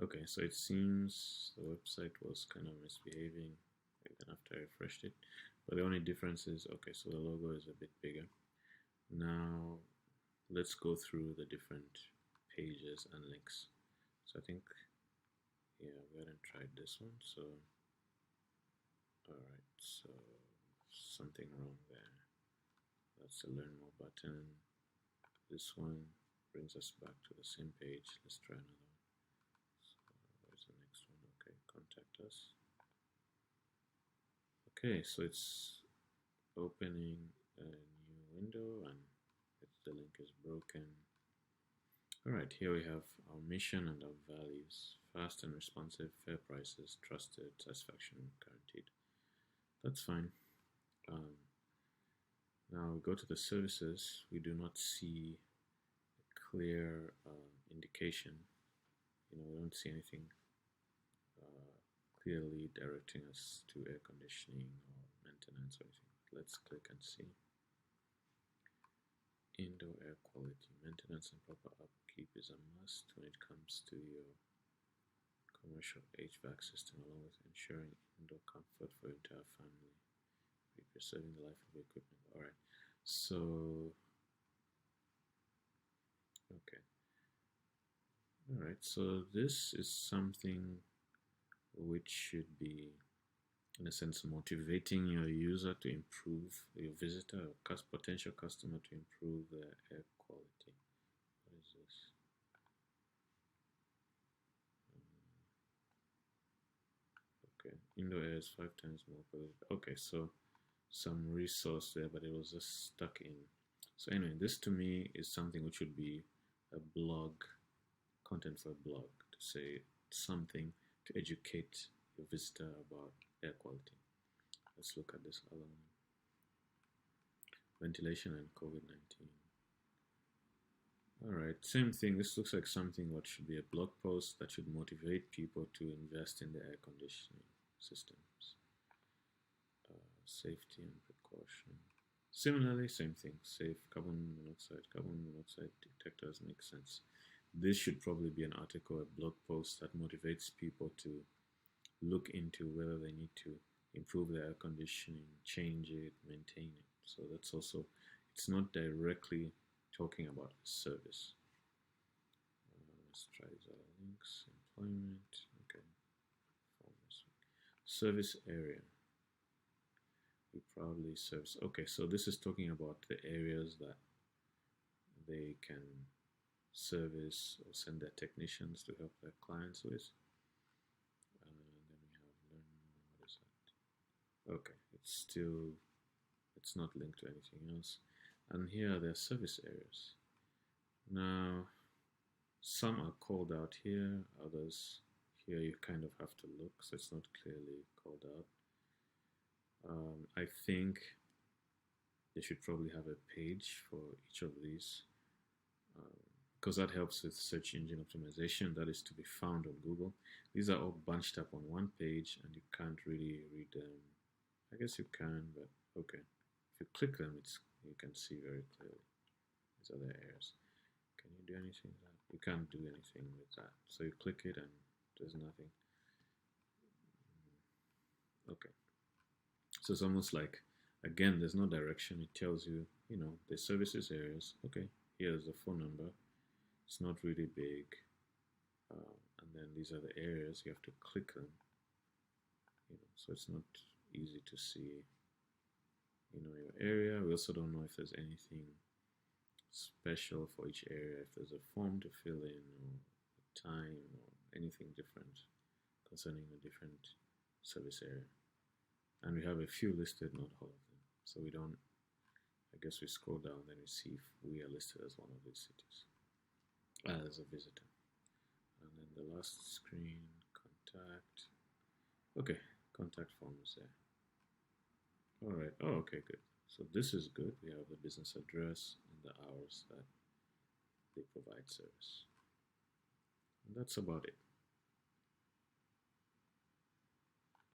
Okay, so it seems the website was kind of misbehaving even after I refreshed it. But the only difference is, okay, so the logo is a bit bigger. Now, let's go through the different pages and links. So I think, yeah, we hadn't tried this one. So, all right, so something wrong there. That's the learn more button. This one brings us back to the same page. Let's try another one. So where's the next one? Okay, contact us. Okay, so it's opening a new window and the link is broken. Alright, here we have our mission and our values. Fast and responsive, fair prices, trusted, satisfaction guaranteed. That's fine. Now we go to the services. We do not see a clear indication. We don't see anything clearly directing us to air conditioning or maintenance or anything. Let's click and see. Indoor air quality, maintenance and proper upkeep is a must when it comes to your commercial HVAC system, along with ensuring indoor comfort for your entire family, preserving the life of the equipment. Alright, so okay. Alright, so this is something which should be, in a sense, motivating your user to improve, your visitor or potential customer to improve their air quality. What is this? Okay, indoor air is 5 times more polluted. Okay, so some resource there, but it was just stuck in. So anyway, this to me is something which would be a blog, content for a blog, to say something to educate your visitor about air quality. Let's look at this other one. Ventilation and COVID-19. Alright, same thing. This looks like something what should be a blog post that should motivate people to invest in the air conditioning systems. Safety and precaution. Similarly, same thing. Safe carbon monoxide detectors make sense. This should probably be an article, a blog post that motivates people to look into whether they need to improve their air conditioning, change it, maintain it. So that's also, it's not directly talking about a service. Let's try these other links. Employment, okay. Service area. We proudly service. Okay, so this is talking about the areas that they can service or send their technicians to help their clients with. And then we have learn more. What is that? Okay, it's not linked to anything else. And here are their service areas. Now, some are called out here, others here you kind of have to look, so it's not clearly called out. I think they should probably have a page for each of these, because that helps with search engine optimization. That is to be found on Google. These are all bunched up on one page and you can't really read them. I guess you can, but okay. If you click them, you can see very clearly. These are the areas. Can you do anything with that? You can't do anything with that. So you click it and there's nothing. Okay. So it's almost like, again, there's no direction. It tells you, the services areas. Okay, here's the phone number. It's not really big. And then these are the areas. You have to click them. So it's not easy to see, your area. We also don't know if there's anything special for each area, if there's a form to fill in or a time or anything different concerning a different service area. And we have a few listed, not all of them. So we don't, I guess we scroll down, then we see if we are listed as one of these cities, as a visitor. And then the last screen, contact. Okay, contact form is there. Alright, oh, okay, good. So this is good. We have the business address and the hours that they provide service. And that's about it.